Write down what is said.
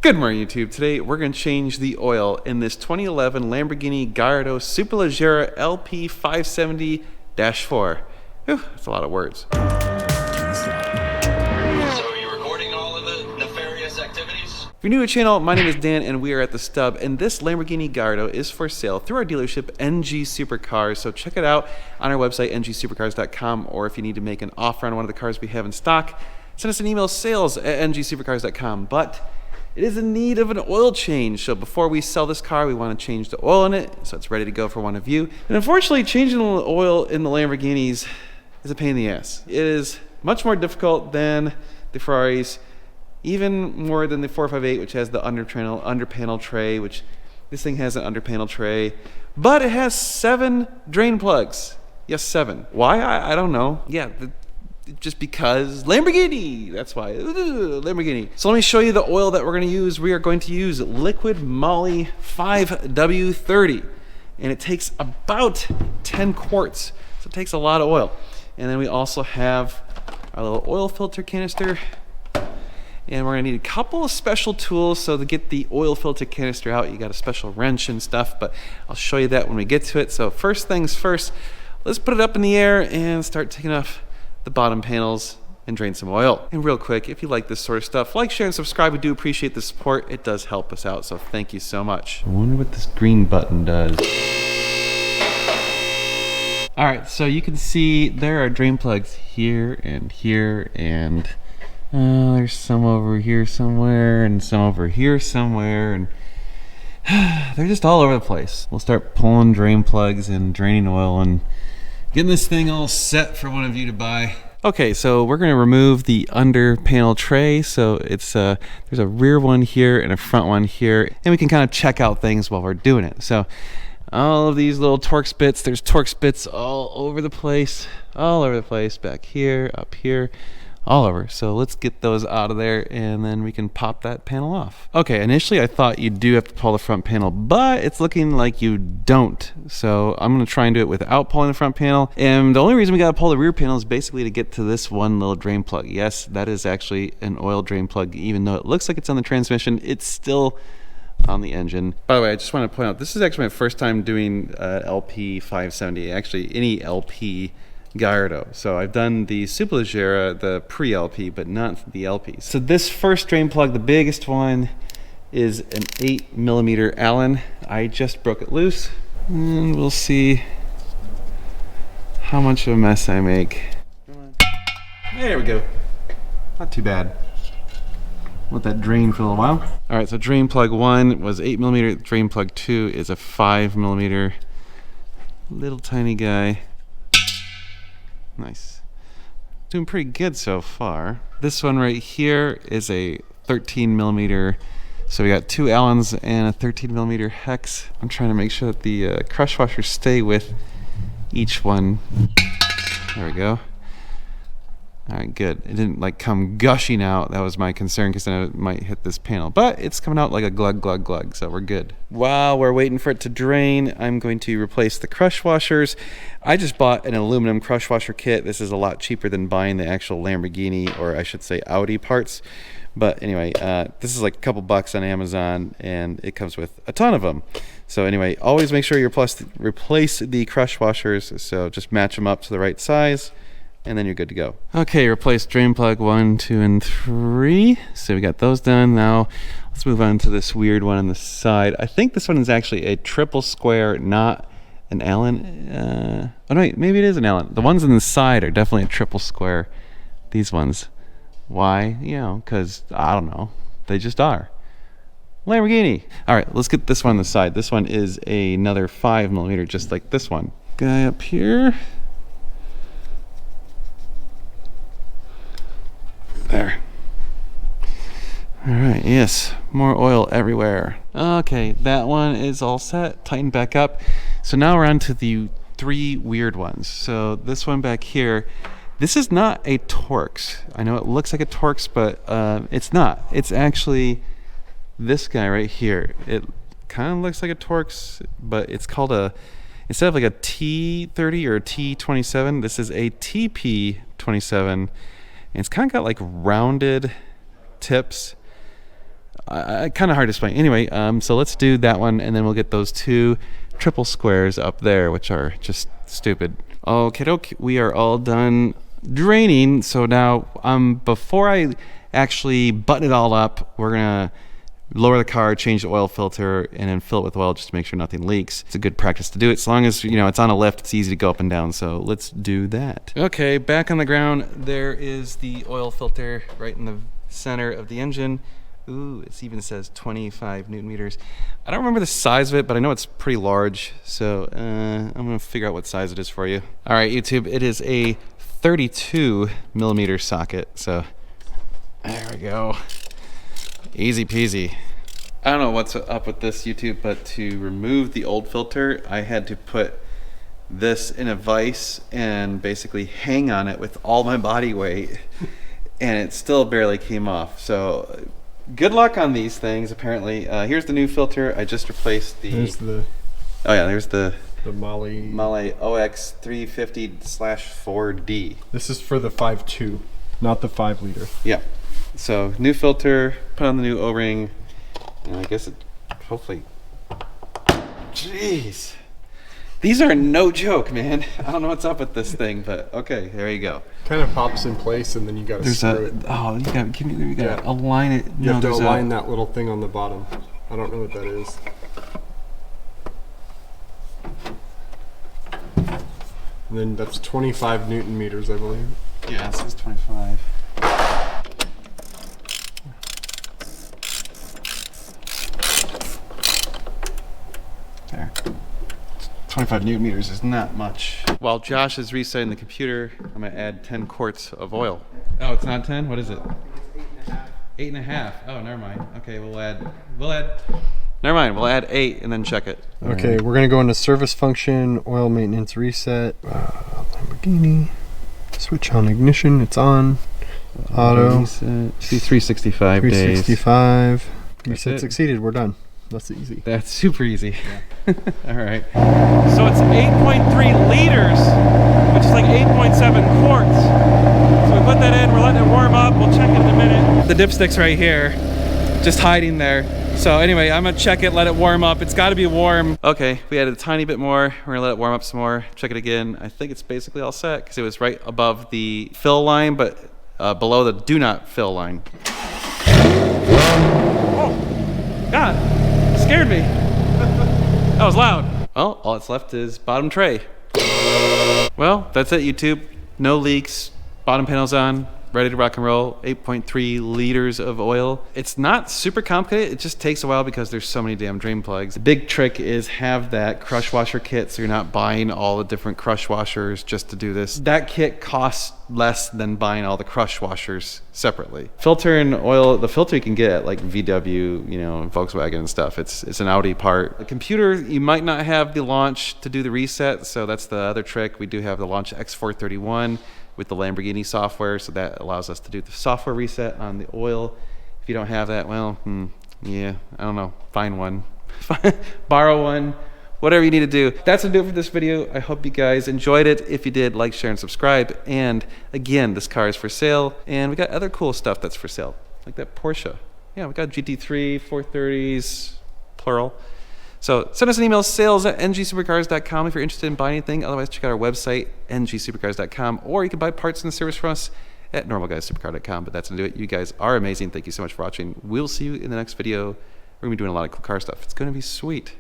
Good morning, YouTube. Today we're going to change the oil in this 2011 Lamborghini Gallardo Superleggera LP 570-4. Whew, that's a lot of words. So are you recording all of the nefarious activities? If you're new to the channel, my name is Dan and we are at the Stub, and this Lamborghini Gallardo is for sale through our dealership NG Supercars. So check it out on our website ngsupercars.com, or if you need to make an offer on one of the cars we have in stock, send us an email, sales@ngsupercars.com. But it is in need of an oil change, so before we sell this car, we want to change the oil in it so it's ready to go for one of you. And unfortunately, changing the oil in the Lamborghinis is a pain in the ass. It is much more difficult than the Ferraris, even more than the 458, which has the under panel tray, which this thing has an under panel tray, but it has 7 drain plugs. Yes, 7. Why? I don't know. Yeah, just because Lamborghini, that's why. Lamborghini. So let me show you the oil that we're going to use. We are going to use Liquid Moly 5W30, and it takes about 10 quarts, so it takes a lot of oil. And then we also have our little oil filter canister, and we're going to need a couple of special tools. So to get the oil filter canister out, you got a special wrench and stuff, but I'll show you that when we get to it. So first things first, let's put it up in the air and start taking off the bottom panels and drain some oil. And real quick, if you like this sort of stuff, like, share, and subscribe. We do appreciate the support. It does help us out, so thank you so much. I wonder what this green button does. All right, so you can see there are drain plugs here, and there's some over here somewhere, and some over here somewhere, and they're just all over the place. We'll start pulling drain plugs and draining oil and getting this thing all set for one of you to buy. Okay, so we're gonna remove the under panel tray. So it's there's a rear one here and a front one here, and we can kind of check out things while we're doing it. So all of these little Torx bits, there's Torx bits all over the place, back here, up here, all over. So let's get those out of there, and then we can pop that panel off. Okay, initially I thought you do have to pull the front panel, but it's looking like you don't. So I'm gonna try and do it without pulling the front panel. And the only reason we gotta pull the rear panel is basically to get to this one little drain plug. Yes, that is actually an oil drain plug. Even though it looks like it's on the transmission, it's still on the engine. By the way, I just want to point out, this is actually my first time doing LP 570, actually any LP Gallardo. So I've done the Superleggera, the pre-LP, but not the LP. So this first drain plug, the biggest one, is an 8mm Allen. I just broke it loose, and we'll see how much of a mess I make. There we go. Not too bad. Let that drain for a little while. All right, so drain plug 1 was 8mm. Drain plug 2 is a 5mm. Little tiny guy. Nice. Doing pretty good so far. This one right here is a 13mm. So we got 2 Allens and a 13mm hex. I'm trying to make sure that the crush washers stay with each one. There we go. All right, good. It didn't like come gushing out. That was my concern, because then it might hit this panel. But it's coming out like a glug, glug, glug, so we're good. While we're waiting for it to drain, I'm going to replace the crush washers. I just bought an aluminum crush washer kit. This is a lot cheaper than buying the actual Lamborghini, or I should say Audi parts. But anyway, this is like a couple bucks on Amazon, and it comes with a ton of them. So anyway, always make sure you replace the crush washers. So just match them up to the right size, and then you're good to go. Okay, replace drain plug 1, 2, and 3. So we got those done. Now let's move on to this weird one on the side. I think this one is actually a triple square, not an Allen. Oh no, maybe it is an Allen. The ones on the side are definitely a triple square. These ones. Why? You know, because I don't know. They just are. Lamborghini. All right, let's get this one on the side. This one is another 5mm, just like this one. Guy up here. There. All right, yes, more oil everywhere. Okay, that one is all set, tightened back up. So now we're on to the 3 weird ones. So this one back here, this is not a Torx. I know it looks like a Torx, but it's not. It's actually this guy right here. It kind of looks like a Torx, but it's called instead of like a T30 or a T27, this is a TP27. And it's kind of got like rounded tips. kind of hard to explain. Anyway, so let's do that one, and then we'll get those 2 triple squares up there, which are just stupid. Okay, doke, we are all done draining. So now, before I actually button it all up, we're gonna lower the car, change the oil filter, and then fill it with oil just to make sure nothing leaks. It's a good practice to do it. As long as, you know, it's on a lift, it's easy to go up and down. So let's do that. Okay, back on the ground, there is the oil filter right in the center of the engine. Ooh, it even says 25 Newton meters. I don't remember the size of it, but I know it's pretty large. So I'm gonna figure out what size it is for you. All right, YouTube, it is a 32 millimeter socket. So there we go. Easy peasy. I don't know what's up with this, YouTube, but to remove the old filter, I had to put this in a vise and basically hang on it with all my body weight, and it still barely came off. So good luck on these things, apparently. Here's the new filter. I just replaced the... There's the... Oh yeah, there's the Mahle OX 350/4D. This is for the 5.2, not the 5 liter. Yeah. So new filter, put on the new O-ring, and I guess it hopefully... Jeez. These are no joke, man. I don't know what's up with this thing, but okay, there you go. Kind of pops in place, and then you got to screw it. Oh, you got to align it. You have to align that little thing on the bottom. I don't know what that is. And then that's 25 Newton meters, I believe. Yeah, it says 25. There. 25 Newton meters is not much. While Josh is resetting the computer, I'm gonna add 10 quarts of oil. Oh, it's not 10? What is it? 8.5. Oh, never mind. Okay, we'll add, never mind, we'll add 8 and then check it. Okay, we're gonna go into service function, oil maintenance reset, Lamborghini, switch on ignition, it's on, auto, Reset. See 365 days. 365, That's reset it. succeeded, we're done. That's easy. That's super easy. All right. So it's 8.3 liters, which is like 8.7 quarts. So we put that in, we're letting it warm up. We'll check it in a minute. The dipstick's right here, just hiding there. So anyway, I'm gonna check it, let it warm up. It's gotta be warm. Okay, we added a tiny bit more. We're gonna let it warm up some more. Check it again. I think it's basically all set because it was right above the fill line, but below the do not fill line. Oh, God. Scared me. That was loud. Well, all that's left is bottom tray. Well, that's it, YouTube. No leaks, bottom panel's on, ready to rock and roll. 8.3 liters of oil. It's not super complicated. It just takes a while because there's so many damn drain plugs. The big trick is have that crush washer kit so you're not buying all the different crush washers just to do this. That kit costs less than buying all the crush washers separately. Filter and oil, the filter you can get at like VW, you know, Volkswagen and stuff. It's an Audi part. The computer, you might not have the launch to do the reset, so that's the other trick. We do have the Launch X431 with the Lamborghini software, so that allows us to do the software reset on the oil. If you don't have that, well, yeah, I don't know, find one, borrow one, whatever you need to do. That's gonna do it for this video. I hope you guys enjoyed it. If you did, like, share, and subscribe. And again, this car is for sale, and we got other cool stuff that's for sale, like that Porsche. Yeah, we got GT3, 430s, plural. So send us an email, sales@ngsupercars.com if you're interested in buying anything. Otherwise, check out our website, ngsupercars.com, or you can buy parts and service from us at normalguyssupercar.com. But that's going to do it. You guys are amazing. Thank you so much for watching. We'll see you in the next video. We're going to be doing a lot of cool car stuff. It's going to be sweet.